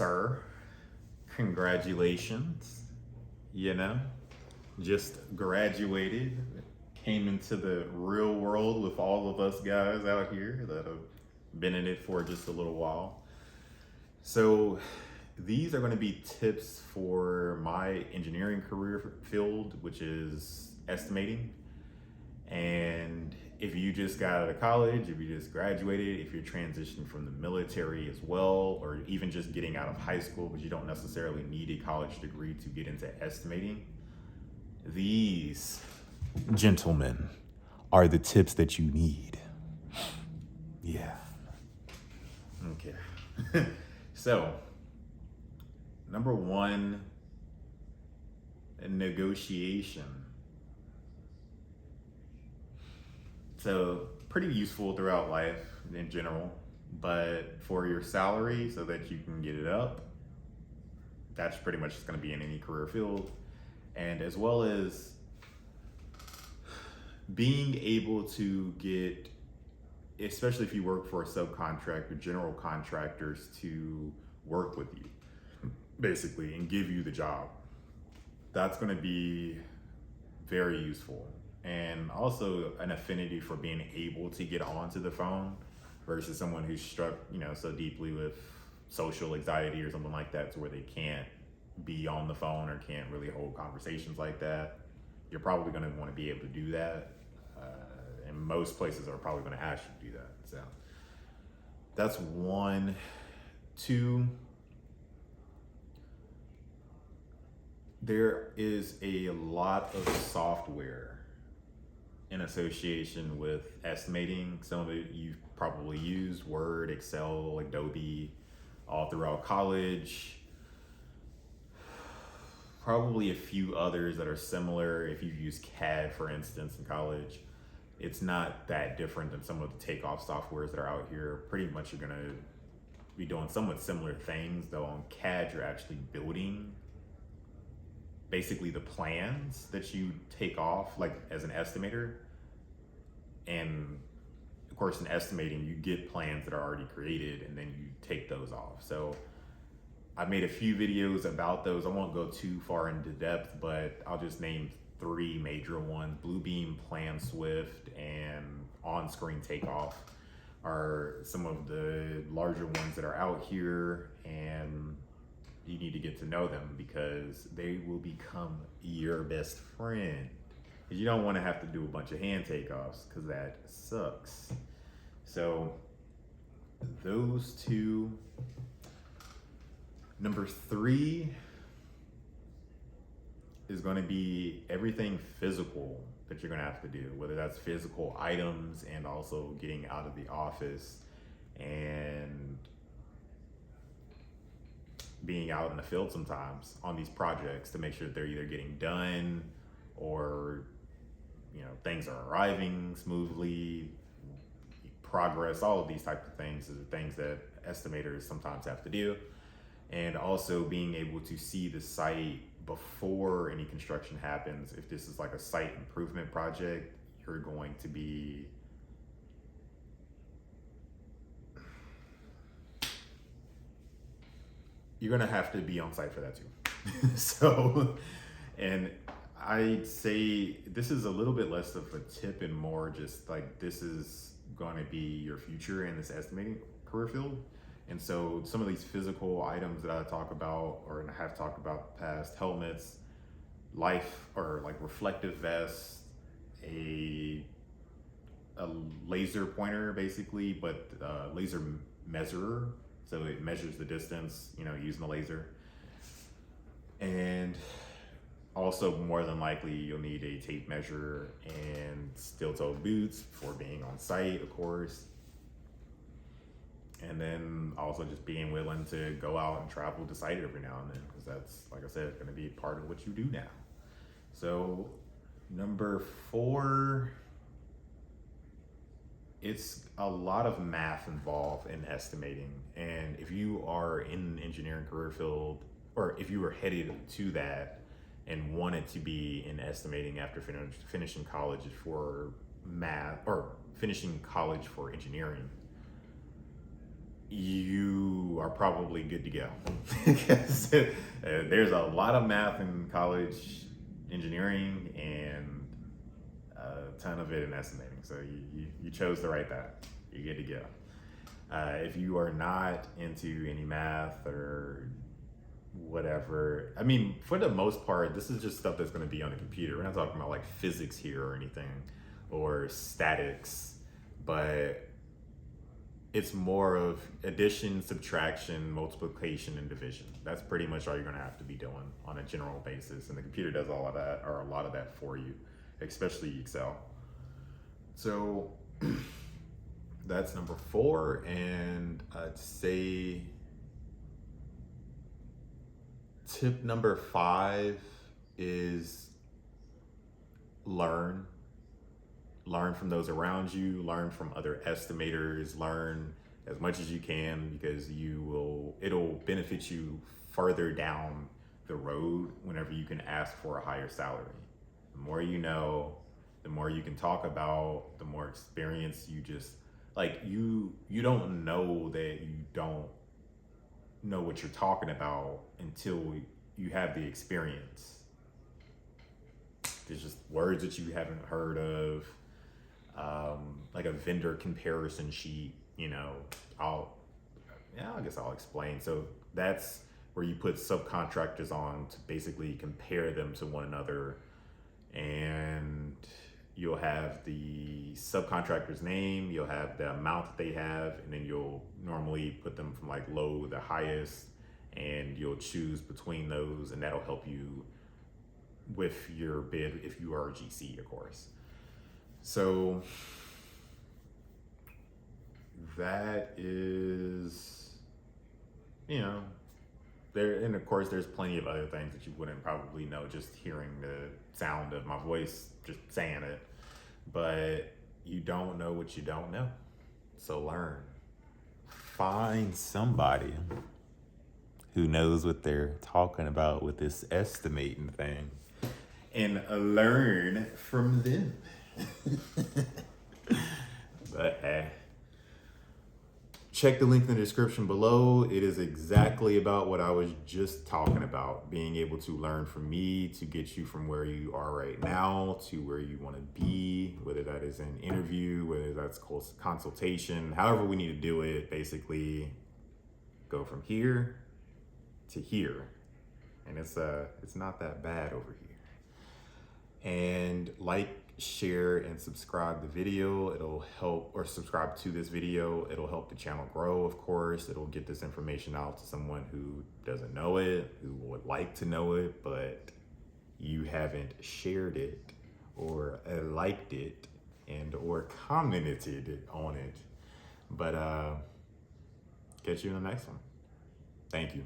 sir, congratulations. You know, just graduated, came into the real world with all of us guys out here that have been in it for just a little while. So, these are going to be tips for my engineering career field, which is estimating. And if you just got out of college, if you just graduated, if you're transitioning from the military as well, or even just getting out of high school, but you don't necessarily need a college degree to get into estimating, these, gentlemen, are the tips that you need. Yeah. Okay. So, number one, negotiation. So, pretty useful throughout life in general, but for your salary so that you can get it up, that's pretty much just going to be in any career field. And as well as being able to get, especially if you work for a subcontractor, general contractors to work with you, basically, and give you the job. That's going to be very useful. And also an affinity for being able to get onto the phone versus someone who's struck, so deeply with social anxiety or something like that to where they can't be on the phone or can't really hold conversations like that. You're probably going to want to be able to do that. And most places are probably going to ask you to do that. So that's one. Two, there is a lot of software in association with estimating. Some of it you've probably used: Word, Excel, Adobe, all throughout college. Probably a few others that are similar. If you've used CAD, for instance, in college, it's not that different than some of the takeoff softwares that are out here. Pretty much you're gonna be doing somewhat similar things, though on CAD you're actually building basically the plans that you take off, like as an estimator. And of course in estimating you get plans that are already created and then you take those off. So I made a few videos about those. I won't go too far into depth, but I'll just name three major ones. Bluebeam, Plan Swift, and on-screen takeoff are some of the larger ones that are out here, and you need to get to know them because they will become your best friend. Because you don't want to have to do a bunch of hand takeoffs because that sucks. So those two. Number three is going to be everything physical that you're going to have to do, whether that's physical items and also getting out of the office and being out in the field sometimes on these projects to make sure that they're either getting done or things are arriving smoothly, progress. All of these types of things are things that estimators sometimes have to do. And also being able to see the site before any construction happens. If this is like a site improvement project, you're going to be have to be on site for that too. So, and I'd say this is a little bit less of a tip and more just like this is going to be your future in this estimating career field. And so some of these physical items that I talk about or have talked about past: helmets, life or like reflective vests, a laser pointer basically, but laser measurer. So it measures the distance, using the laser. And also more than likely you'll need a tape measure and steel-toe boots for being on site, of course. And then also just being willing to go out and travel to site every now and then, because that's, like I said, going to be part of what you do now. So number four, it's a lot of math involved in estimating. And if you are in an engineering career field, or if you were headed to that and wanted to be in estimating after finishing college for math or finishing college for engineering, you are probably good to go. Because there's a lot of math in college engineering and a ton of it in estimating. So you chose the right path. You're good to go. If you are not into any math or whatever, I mean, for the most part, this is just stuff that's going to be on the computer. We're not talking about like physics here or anything, or statics, but it's more of addition, subtraction, multiplication, and division. That's pretty much all you're going to have to be doing on a general basis. And the computer does all of that, or a lot of that for you, especially Excel. So that's number 4. And I'd say tip number 5 is learn from those around you, learn from other estimators, learn as much as you can, because it'll benefit you further down the road whenever you can ask for a higher salary. The more you know, the more you can talk about, the more experience you just, like, you don't know that you don't know what you're talking about until you have the experience. There's just words that you haven't heard of, like a vendor comparison sheet, I guess I'll explain. So that's where you put subcontractors on to basically compare them to one another, and you'll have the subcontractor's name, you'll have the amount that they have, and then you'll normally put them from like low to highest, and you'll choose between those, and that'll help you with your bid if you are a GC, of course. So that is, there, and of course there's plenty of other things that you wouldn't probably know just hearing the sound of my voice, just saying it. But you don't know what you don't know. So learn. Find somebody who knows what they're talking about with this estimating thing and learn from them. But check the link in the description below. It is exactly about what I was just talking about. Being able to learn from me to get you from where you are right now to where you want to be, whether that is an interview, whether that's consultation, however we need to do it. Basically, go from here to here. And it's not that bad over here. And like, share, and subscribe the video. It'll help, or subscribe to this video. It'll help the channel grow, of course. It'll get this information out to someone who doesn't know it, who would like to know it, but you haven't shared it or liked it and or commented on it. But catch you in the next one. Thank you.